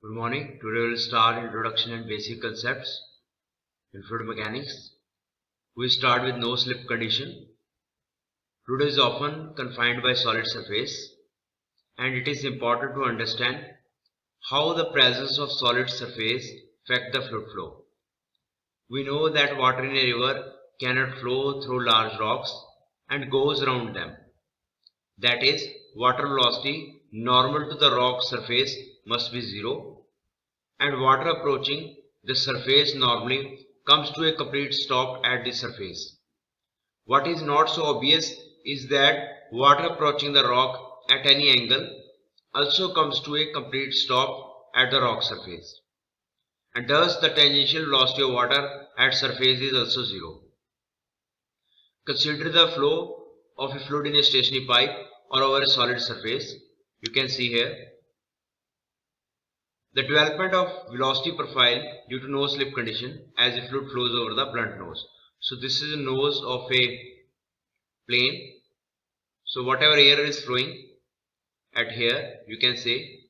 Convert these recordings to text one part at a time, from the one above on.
Good morning. Today we will start introduction and basic concepts in fluid mechanics. We start with no slip condition. Fluid is often confined by solid surface, and it is important to understand how the presence of solid surface affect the fluid flow. We know that water in a river cannot flow through large rocks and goes around them. That is, water velocity normal to the rock surface must be zero, and water approaching the surface normally comes to a complete stop at the surface. What is not so obvious is that water approaching the rock at any angle also comes to a complete stop at the rock surface, and thus the tangential velocity of water at surface is also zero. Consider the flow of a fluid in a stationary pipe or over a solid surface. You can see here the development of velocity profile due to no slip condition as a fluid flows over the blunt nose. So this is the nose of a plane. So whatever air is flowing at here, you can say,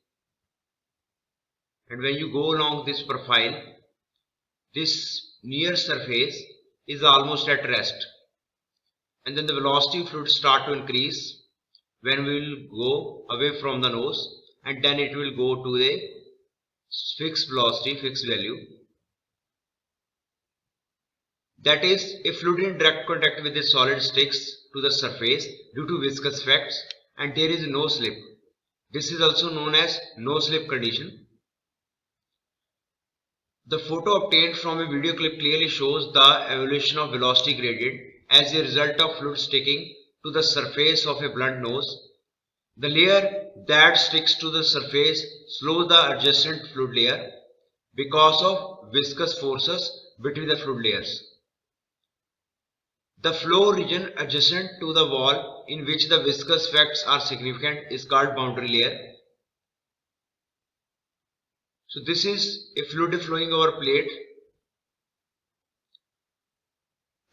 and when you go along this profile, this near surface is almost at rest, and then the velocity of fluid start to increase when we will go away from the nose, and then it will go to a fixed velocity, fixed value. That is, a fluid in direct contact with a solid sticks to the surface due to viscous effects and there is no slip. This is also known as no slip condition. The photo obtained from a video clip clearly shows the evolution of velocity gradient as a result of fluid sticking to the surface of a blunt nose. The layer that sticks to the surface slows the adjacent fluid layer because of viscous forces between the fluid layers. The flow region adjacent to the wall in which the viscous effects are significant is called boundary layer. So this is a fluid flowing over plate,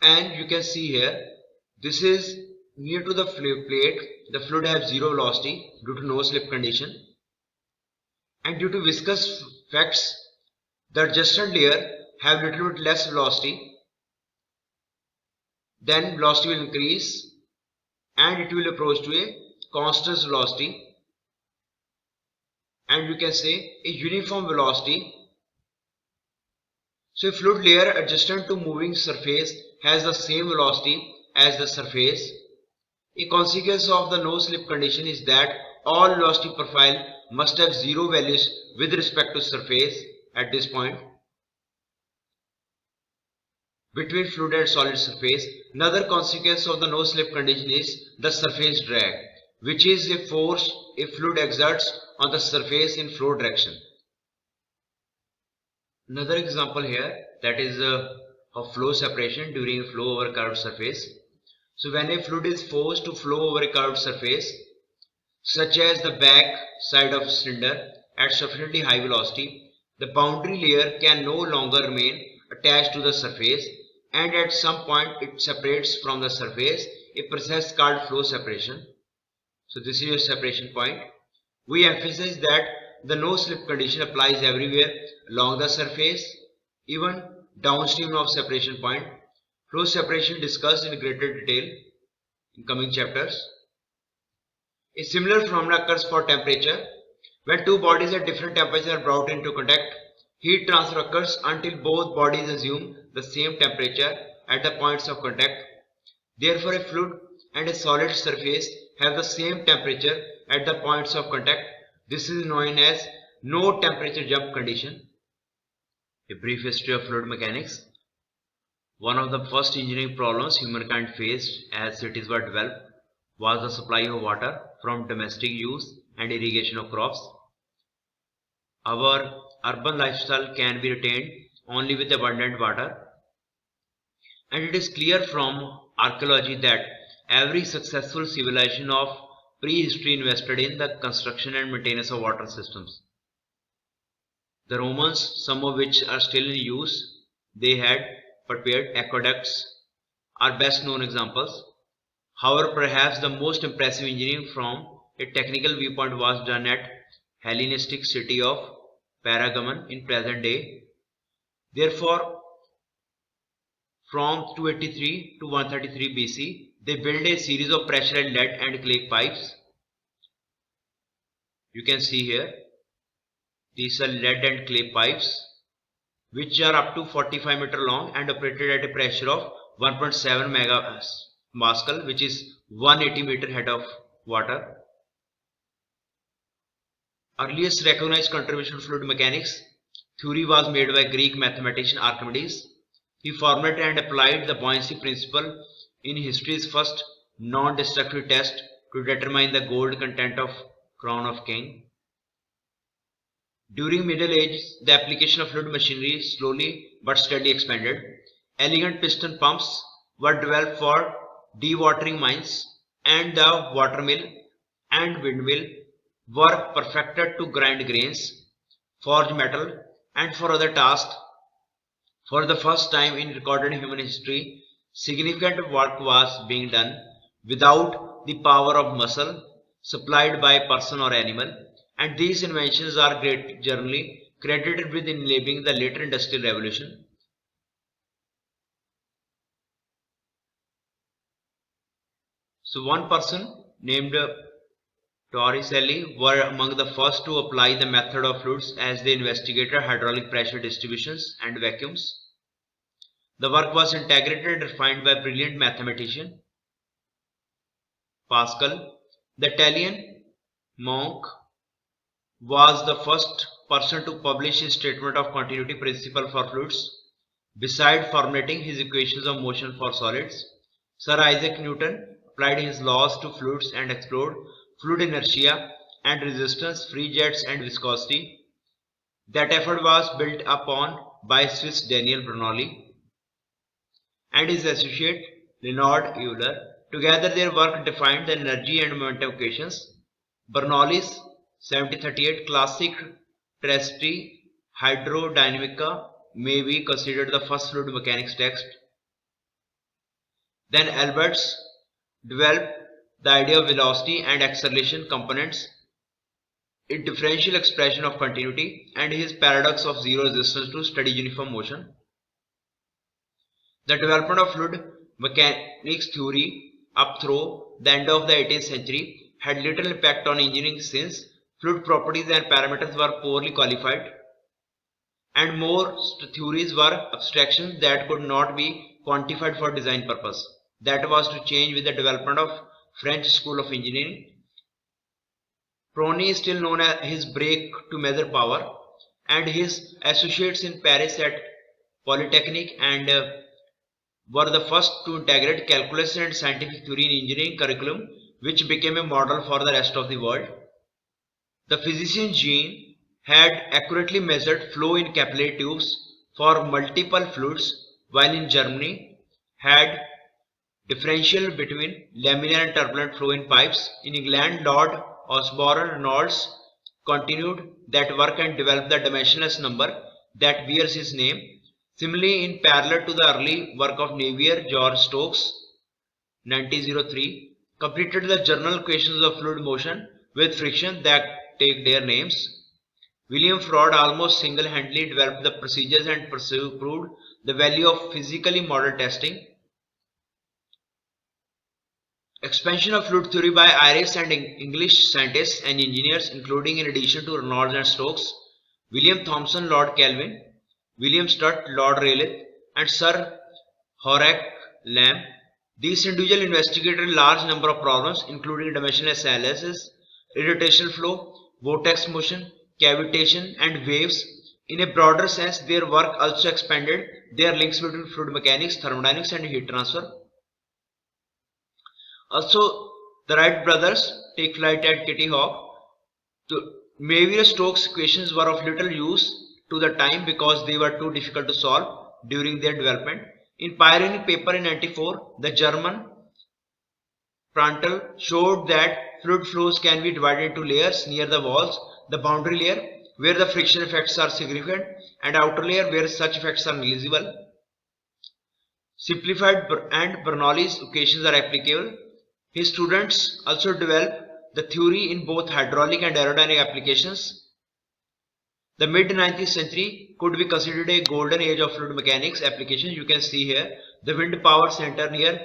and you can see here this is near to the plate. The fluid has zero velocity due to no slip condition, and due to viscous effects the adjacent layer have little bit less velocity. Then velocity will increase and it will approach to a constant velocity, and you can say a uniform velocity. So a fluid layer adjacent to moving surface has the same velocity as the surface. A consequence of the no slip condition is that all velocity profile must have zero values with respect to surface at this point between fluid and solid surface. Another consequence of the no slip condition is the surface drag, which is a force a fluid exerts on the surface in flow direction. Another example here, that is of flow separation during flow over a curved surface. So when a fluid is forced to flow over a curved surface, such as the back side of a cylinder at sufficiently high velocity, the boundary layer can no longer remain attached to the surface, and at some point it separates from the surface, a process called flow separation. So this is your separation point. We emphasize that the no slip condition applies everywhere along the surface, even downstream of separation point. Flow separation discussed in greater detail in coming chapters. A similar phenomenon occurs for temperature. When two bodies at different temperatures are brought into contact, heat transfer occurs until both bodies assume the same temperature at the points of contact. Therefore, a fluid and a solid surface have the same temperature at the points of contact. This is known as no temperature jump condition. A brief history of fluid mechanics. One of the first engineering problems humankind faced as cities were developed was the supply of water from domestic use and irrigation of crops. Our urban lifestyle can be retained only with abundant water, and it is clear from archaeology that every successful civilization of prehistory invested in the construction and maintenance of water systems. The Romans, some of which are still in use, they had prepared aqueducts, are best known examples. However, perhaps the most impressive engineering from a technical viewpoint was done at Hellenistic city of Pergamon in present day. Therefore, from 283 to 133 BC, they built a series of pressurized lead and clay pipes. You can see here, these are lead and clay pipes which are up to 45 meter long and operated at a pressure of 1.7 megapascal, which is 180 meter head of water. Earliest recognized contribution to fluid mechanics theory was made by Greek mathematician Archimedes. He formulated and applied the buoyancy principle in history's first non-destructive test to determine the gold content of crown of king. During Middle Ages, the application of fluid machinery slowly but steadily expanded. Elegant piston pumps were developed for dewatering mines, and the watermill and windmill were perfected to grind grains, forge metal, and for other tasks. For the first time in recorded human history, significant work was being done without the power of muscle supplied by person or animal, and these inventions are generally credited with enabling the later industrial revolution. So one person named Torricelli were among the first to apply the method of fluids as they investigated hydraulic pressure distributions and vacuums. The work was integrated and refined by brilliant mathematician Pascal. The Italian monk was the first person to publish his statement of continuity principle for fluids. Beside formulating his equations of motion for solids, Sir Isaac Newton applied his laws to fluids and explored fluid inertia and resistance, free jets and viscosity. That effort was built upon by Swiss Daniel Bernoulli and his associate Leonard Euler. Together their work defined the energy and momentum equations. Bernoulli's 1738 classic Trieste Hydrodynamica may be considered the first fluid mechanics text. Then Alberts developed the idea of velocity and acceleration components in differential expression of continuity and his paradox of zero resistance to steady uniform motion. The development of fluid mechanics theory up through the end of the 18th century had little impact on engineering since fluid properties and parameters were poorly qualified, and most theories were abstractions that could not be quantified for design purpose. That was to change with the development of French School of Engineering. Prony is still known as his break to measure power, and his associates in Paris at Polytechnique and were the first to integrate calculus and scientific theory in engineering curriculum, which became a model for the rest of the world. The physician Jean had accurately measured flow in capillary tubes for multiple fluids, while in Germany had differential between laminar and turbulent flow in pipes. In England, Lord Osborne Reynolds continued that work and developed the dimensionless number that bears his name. Similarly, in parallel to the early work of Navier, George Stokes 1903 completed the general equations of fluid motion with friction that take their names. William Froude almost single-handedly developed the procedures and proved the value of physically modeled testing. Expansion of fluid theory by Irish and English scientists and engineers, including in addition to Reynolds and Stokes, William Thomson, Lord Kelvin, William Strutt, Lord Rayleigh, and Sir Horace Lamb. These individuals investigated a large number of problems, including dimensionless analysis, irrotational flow, vortex motion, cavitation, and waves. In a broader sense, their work also expanded their links between fluid mechanics, thermodynamics, and heat transfer. Also, the Wright brothers take flight at Kitty Hawk. Navier-Stokes equations were of little use to the time because they were too difficult to solve during their development. In pioneering paper in 1994, the German Prandtl showed that fluid flows can be divided into layers near the walls, the boundary layer where the friction effects are significant and outer layer where such effects are negligible. Simplified and Bernoulli's equations are applicable. His students also developed the theory in both hydraulic and aerodynamic applications. The mid-19th century could be considered a golden age of fluid mechanics applications. You can see here the wind power center here,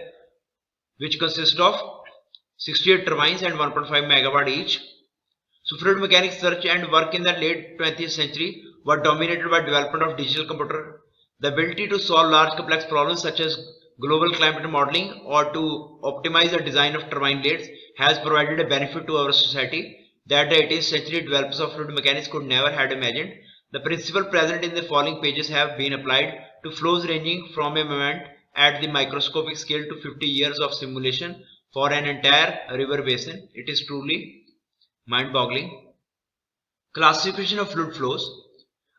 which consists of 68 turbines and 1.5 megawatt each. So fluid mechanics search and work in the late 20th century were dominated by development of digital computer. The ability to solve large complex problems such as global climate modeling or to optimize the design of turbine blades has provided a benefit to our society that the 18th century developers of fluid mechanics could never have imagined. The principle present in the following pages have been applied to flows ranging from a moment at the microscopic scale to 50 years of simulation for an entire river basin. It is truly mind-boggling. Classification of fluid flows.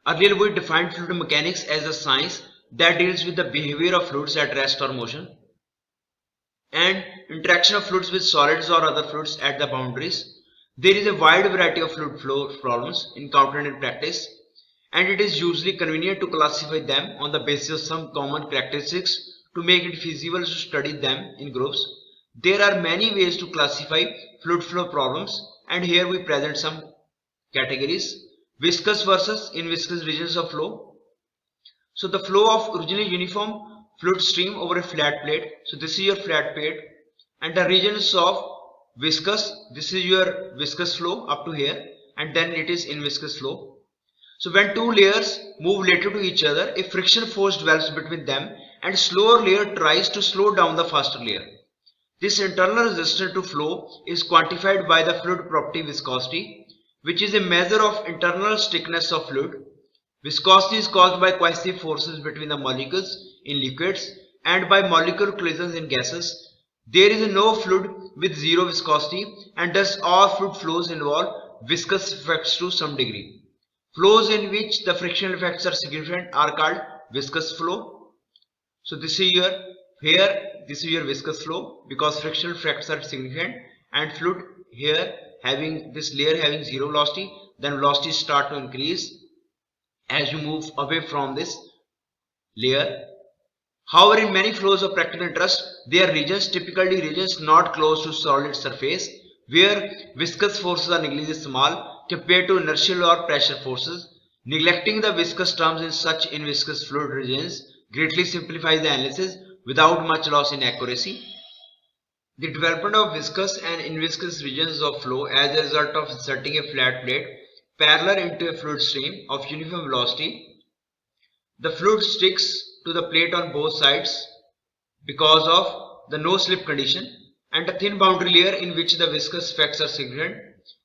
Earlier we defined fluid mechanics as a science that deals with the behavior of fluids at rest or motion and interaction of fluids with solids or other fluids at the boundaries. There is a wide variety of fluid flow problems encountered in practice, and it is usually convenient to classify them on the basis of some common characteristics to make it feasible to study them in groups. There are many ways to classify fluid flow problems, and here we present some categories. Viscous versus inviscous regions of flow. So the flow of originally uniform fluid stream over a flat plate. So this is your flat plate, and the regions of viscous, this is your viscous flow up to here, and then it is inviscous flow. So when two layers move lateral to each other, a friction force develops between them and slower layer tries to slow down the faster layer. This internal resistance to flow is quantified by the fluid property viscosity, which is a measure of internal stiffness of fluid. Viscosity is caused by cohesive forces between the molecules in liquids and by molecular collisions in gases. There is no fluid with zero viscosity, and thus all fluid flows involve viscous effects to some degree. Flows in which the frictional effects are significant are called viscous flow. So this is your this is your viscous flow because frictional effects are significant, and fluid here having this layer having zero velocity, then velocity start to increase as you move away from this layer. However, in many flows of practical interest, there are regions, typically regions not close to solid surface, where viscous forces are negligibly small compared to inertial or pressure forces. Neglecting the viscous terms in such inviscous fluid regions greatly simplifies the analysis without much loss in accuracy. The development of viscous and inviscous regions of flow as a result of inserting a flat plate parallel into a fluid stream of uniform velocity. The fluid sticks to the plate on both sides because of the no slip condition, and a thin boundary layer in which the viscous effects are significant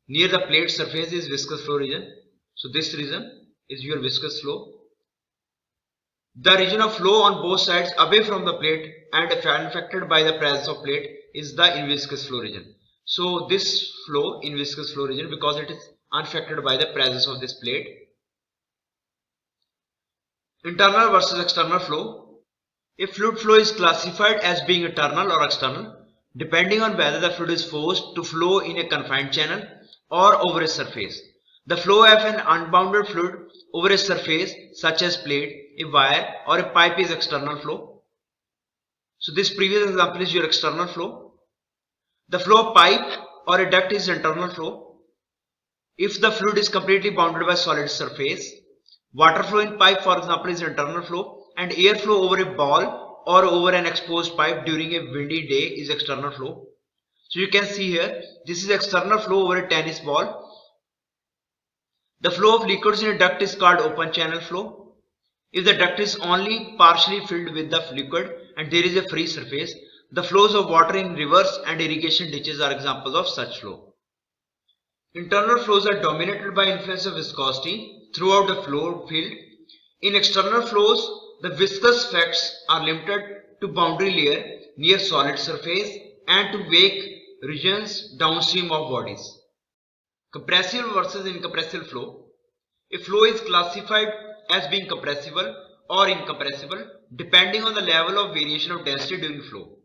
near the plate surface is viscous flow region. So this region is your viscous flow. The region of flow on both sides away from the plate and unaffected by the presence of plate is the inviscous flow region. So this flow in viscous flow region because it is unaffected by the presence of this plate. Internal versus external flow. A fluid flow is classified as being internal or external depending on whether the fluid is forced to flow in a confined channel or over a surface. The flow of an unbounded fluid over a surface such as plate, a wire or a pipe is external flow. So this previous example is your external flow. The flow of pipe or a duct is internal flow if the fluid is completely bounded by solid surface. Water flow in pipe, for example, is internal flow, and air flow over a ball or over an exposed pipe during a windy day is external flow. So you can see here, this is external flow over a tennis ball. The flow of liquids in a duct is called open channel flow. If the duct is only partially filled with the liquid and there is a free surface, the flows of water in rivers and irrigation ditches are examples of such flow. Internal flows are dominated by influence of viscosity throughout the flow field. In external flows, the viscous effects are limited to boundary layer near solid surface and to wake regions downstream of bodies. Compressible versus incompressible flow. A flow is classified as being compressible or incompressible depending on the level of variation of density during flow.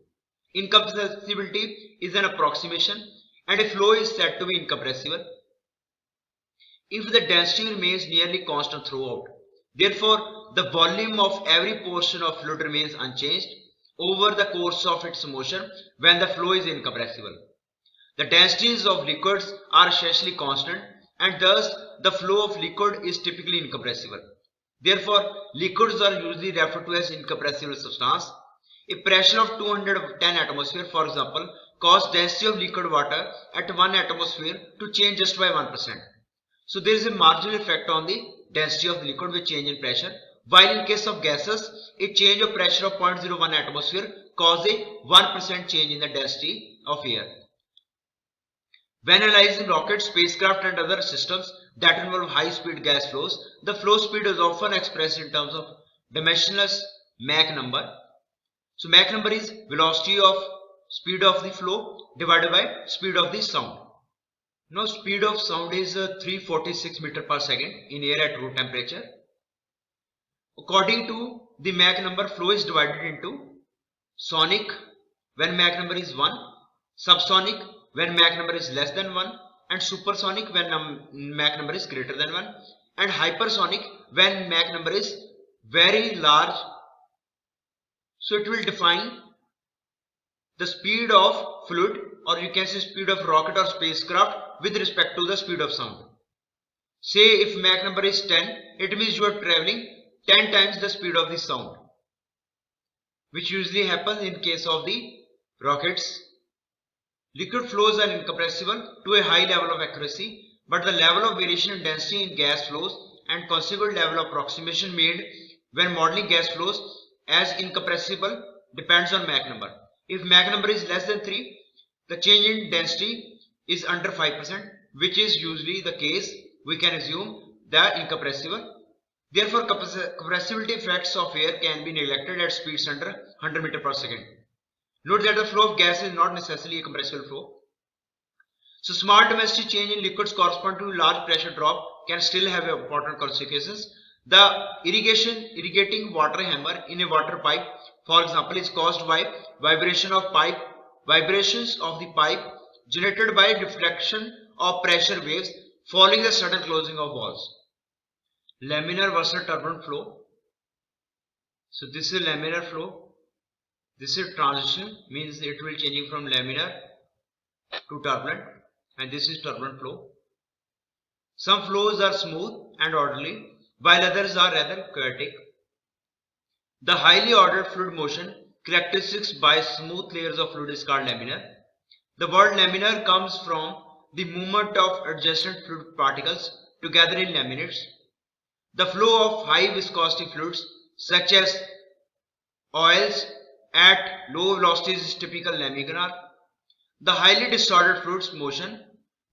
Incompressibility is an approximation and a flow is said to be incompressible if the density remains nearly constant throughout. Therefore, the volume of every portion of fluid remains unchanged over the course of its motion when the flow is incompressible. The densities of liquids are essentially constant and thus the flow of liquid is typically incompressible. Therefore, liquids are usually referred to as incompressible substance. A pressure of 210 atmosphere, for example, causes density of liquid water at 1 atmosphere to change just by 1%. So there is a marginal effect on the density of the liquid with change in pressure, while in case of gases, a change of pressure of 0.01 atmosphere causes a 1% change in the density of air. When analyzing rockets, spacecraft and other systems that involve high-speed gas flows, the flow speed is often expressed in terms of dimensionless Mach number. So Mach number is velocity of speed of the flow divided by speed of the sound. Now speed of sound is 346 meter per second in air at room temperature. According to the Mach number, flow is divided into sonic when Mach number is 1, subsonic when Mach number is less than 1, and supersonic when Mach number is greater than 1, and hypersonic when Mach number is very large. So it will define the speed of fluid, or you can say speed of rocket or spacecraft with respect to the speed of sound. Say if Mach number is 10, it means you are traveling 10 times the speed of the sound, which usually happens in case of the rockets. Liquid flows are incompressible to a high level of accuracy, but the level of variation in density in gas flows and consequent level of approximation made when modeling gas flows as incompressible depends on Mach number. If Mach number is less than 3, the change in density is under 5%, which is usually the case. We can assume the incompressible. Therefore, compressibility effects of air can be neglected at speeds under 100 meter per second. Note that the flow of gas is not necessarily a compressible flow. So small domestic change in liquids correspond to large pressure drop can still have important consequences. The irrigating water hammer in a water pipe, for example, is caused by vibrations of the pipe generated by deflection of pressure waves following the sudden closing of valves. Laminar versus turbulent flow. So this is laminar flow. This is transition, means it will changing from laminar to turbulent, and this is turbulent flow. Some flows are smooth and orderly, while others are rather chaotic. The highly ordered fluid motion characteristics by smooth layers of fluid is called laminar. The word laminar comes from the movement of adjacent fluid particles together in laminates. The flow of high viscosity fluids such as oils at low velocities is typical laminar. The highly distorted fluids motion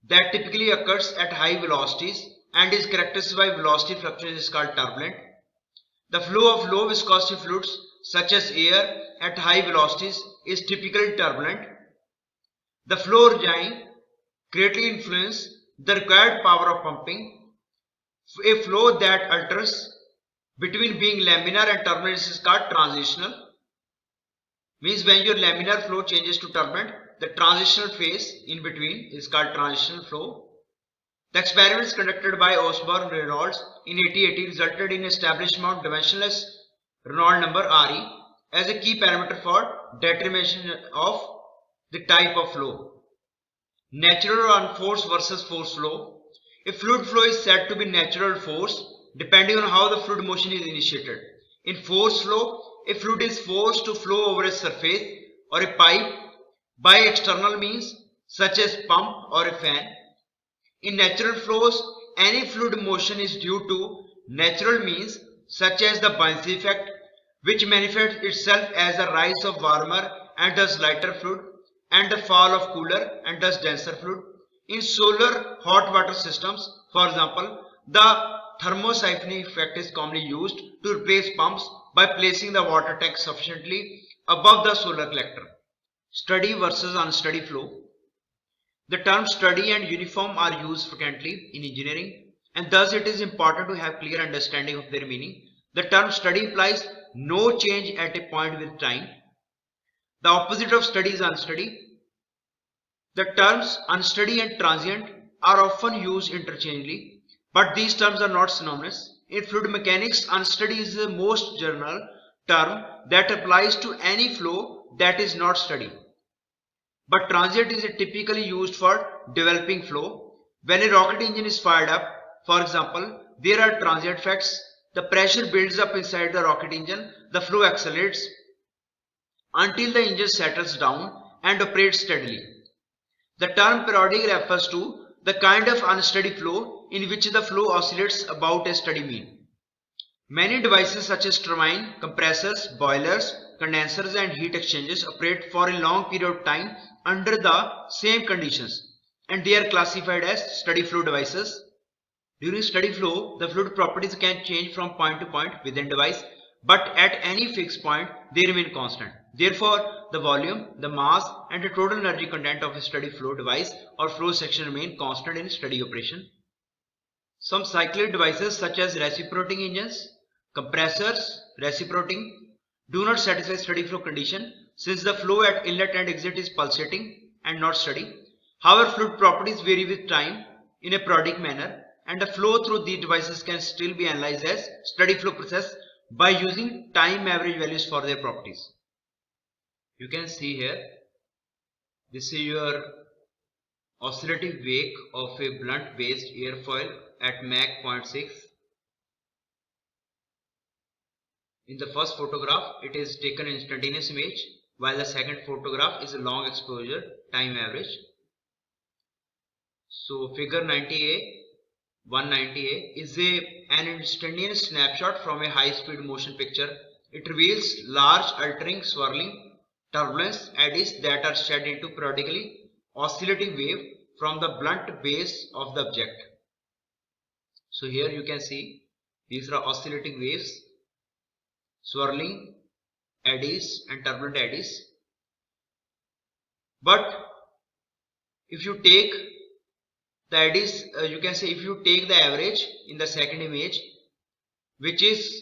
that typically occurs at high velocities and is characterized by velocity fluctuations is called turbulent. The flow of low viscosity fluids such as air at high velocities is typically turbulent. The flow regime greatly influences the required power of pumping. A flow that alters between being laminar and turbulent is called transitional. Means when your laminar flow changes to turbulent, the transitional phase in between is called transitional flow. The experiments conducted by Osborne and Reynolds in 1880 resulted in establishment of dimensionless Reynolds number Re as a key parameter for determination of the type of flow. Natural or unforced versus forced flow. A fluid flow is said to be natural or forced depending on how the fluid motion is initiated. In forced flow, a fluid is forced to flow over a surface or a pipe by external means such as pump or a fan. In natural flows, any fluid motion is due to natural means such as the buoyancy effect, which manifests itself as a rise of warmer and thus lighter fluid and the fall of cooler and thus denser fluid. In solar hot water systems, for example, the thermosiphon effect is commonly used to replace pumps by placing the water tank sufficiently above the solar collector. Steady versus unsteady flow. The terms steady and uniform are used frequently in engineering, and thus it is important to have clear understanding of their meaning. The term steady implies no change at a point with time. The opposite of steady is unsteady. The terms unsteady and transient are often used interchangeably, but these terms are not synonymous. In fluid mechanics, unsteady is the most general term that applies to any flow that is not steady. But transient is typically used for developing flow. When a rocket engine is fired up, for example, there are transient effects. The pressure builds up inside the rocket engine, the flow accelerates until the engine settles down and operates steadily. The term periodic refers to the kind of unsteady flow in which the flow oscillates about a steady mean. Many devices such as turbine, compressors, boilers, condensers and heat exchangers operate for a long period of time under the same conditions, and they are classified as steady flow devices. During steady flow, the fluid properties can change from point to point within device, but at any fixed point they remain constant. Therefore, the volume, the mass and the total energy content of a steady flow device or flow section remain constant in steady operation. Some cyclic devices such as reciprocating engines, compressors, reciprocating, do not satisfy steady flow condition since the flow at inlet and exit is pulsating and not steady. However, fluid properties vary with time in a periodic manner, and the flow through these devices can still be analyzed as steady flow process by using time average values for their properties. You can see here, this is your oscillative wake of a blunt based airfoil at Mach 0.6. In the first photograph, it is taken instantaneous image, while the second photograph is a long exposure time average. So figure 90A, 190A is an instantaneous snapshot from a high-speed motion picture. It reveals large altering, swirling, turbulence eddies that are shed into periodically oscillating wave from the blunt base of the object. So here you can see these are oscillating waves, swirling eddies and turbulent eddies. But if you take the eddies, you can say if you take the average in the second image, which is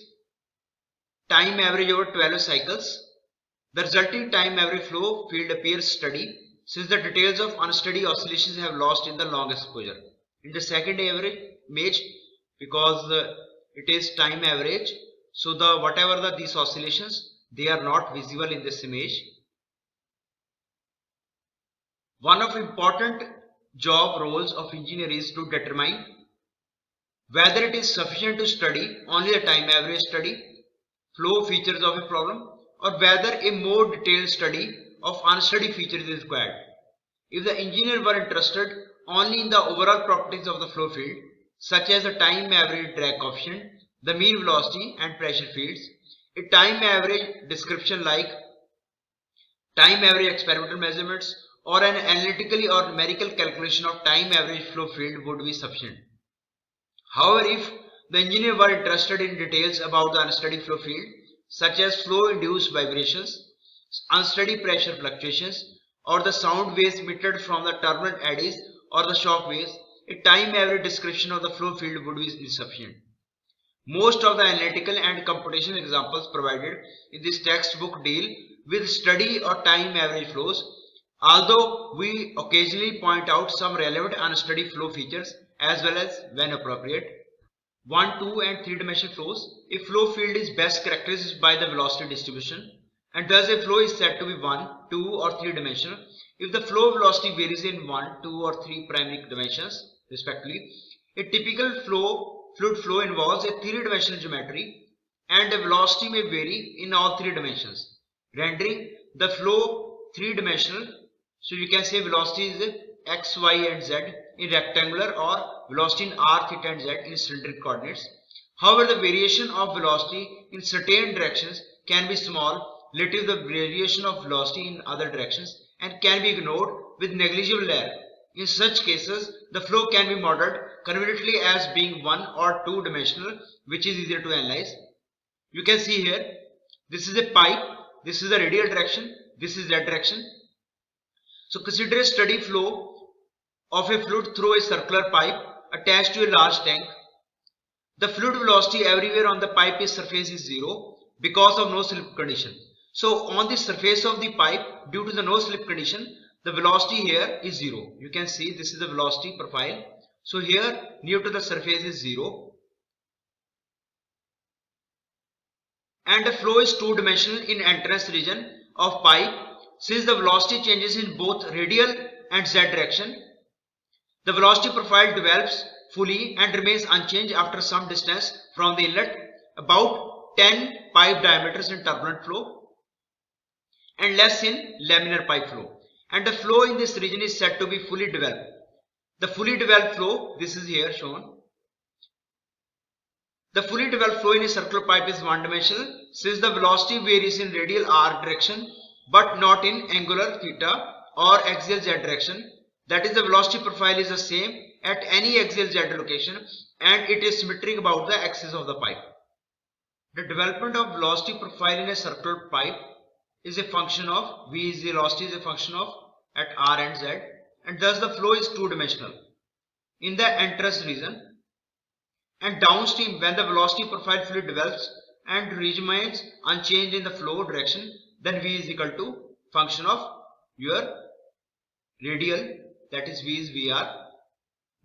time average over 12 cycles, the resulting time average flow field appears steady since the details of unsteady oscillations have lost in the long exposure. In the second average image, because it is time average, so the whatever these oscillations, they are not visible in this image. One of important job roles of engineer is to determine whether it is sufficient to study only the time average study flow features of a problem, or whether a more detailed study of unsteady features is required. If the engineer were interested only in the overall properties of the flow field, such as the time average drag coefficient, the mean velocity and pressure fields, a time average description like time average experimental measurements or an analytically or numerical calculation of time average flow field would be sufficient. However, if the engineer were interested in details about the unsteady flow field, such as flow induced vibrations, unsteady pressure fluctuations, or the sound waves emitted from the turbulent eddies or the shock waves, a time average description of the flow field would be insufficient. Most of the analytical and computational examples provided in this textbook deal with steady or time average flows, although we occasionally point out some relevant unsteady flow features as well as when appropriate. 1, 2 and 3 dimensional flows. A flow field is best characterized by the velocity distribution, and thus a flow is said to be 1, 2 or 3 dimensional if the flow velocity varies in 1, 2 or 3 primary dimensions respectively. A typical fluid flow involves a 3-dimensional geometry, and the velocity may vary in all 3 dimensions, rendering the flow 3-dimensional. So you can say velocity is x, y and z in rectangular, or velocity in r, theta and z in cylindrical coordinates. However, the variation of velocity in certain directions can be small relative to the variation of velocity in other directions and can be ignored with negligible error. In such cases, the flow can be modeled conveniently as being 1 or 2 dimensional, which is easier to analyze. You can see here, this is a pipe, this is the radial direction, this is that direction. So consider a steady flow of a fluid through a circular pipe attached to a large tank. The fluid velocity everywhere on the pipe surface is 0 because of no slip condition. So on the surface of the pipe, due to the no slip condition, the velocity here is 0. You can see this is the velocity profile. So here near to the surface is 0. And the flow is 2-dimensional in entrance region of pipe. Since the velocity changes in both radial and z direction, The velocity profile develops fully and remains unchanged after some distance from the inlet, about 10 pipe diameters in turbulent flow and less in laminar pipe flow. And the flow in this region is said to be fully developed. The fully developed flow, this is here shown. The fully developed flow in a circular pipe is one-dimensional since the velocity varies in radial r direction but not in angular theta or axial z direction. That is, the velocity profile is the same at any axial z location and it is symmetric about the axis of the pipe. The development of velocity profile in a circular pipe is a function of V is the velocity is a function of at r and z, and thus the flow is two-dimensional. In the entrance region and downstream, when the velocity profile fully develops and remains unchanged in the flow direction, then V is equal to function of your radial, that is V is VR.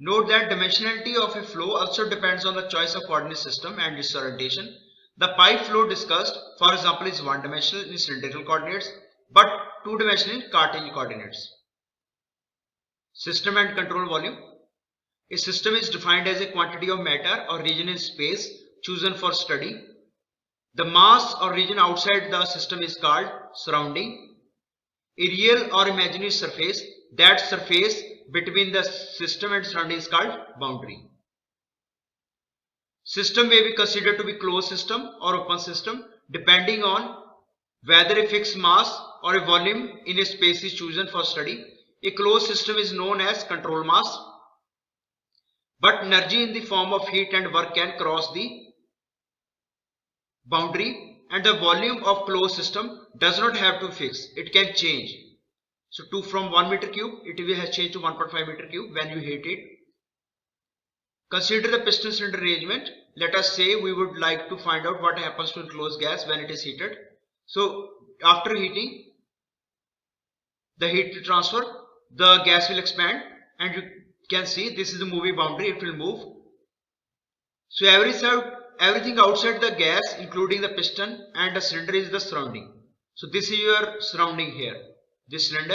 Note that dimensionality of a flow also depends on the choice of coordinate system and its orientation. The pipe flow discussed, for example, is one-dimensional in cylindrical coordinates but two-dimensional in Cartesian coordinates. System and control volume. A system is defined as a quantity of matter or region in space chosen for study. The mass or region outside the system is called surrounding. A real or imaginary surface, that surface between the system and surrounding is called boundary. System may be considered to be closed system or open system depending on whether a fixed mass or a volume in a space is chosen for study. A closed system is known as control mass, but energy in the form of heat and work can cross the boundary, and the volume of closed system does not have to fix, it can change. So from 1 meter cube it will change to 1.5 meter cube when you heat it. Consider the piston cylinder arrangement. Let us say we would like to find out what happens to enclosed gas when it is heated. So after heating, the heat transfer, the gas will expand, and you can see this is the moving boundary, it will move. So everything outside the gas including the piston and the cylinder is the surrounding. So this is your surrounding here, this cylinder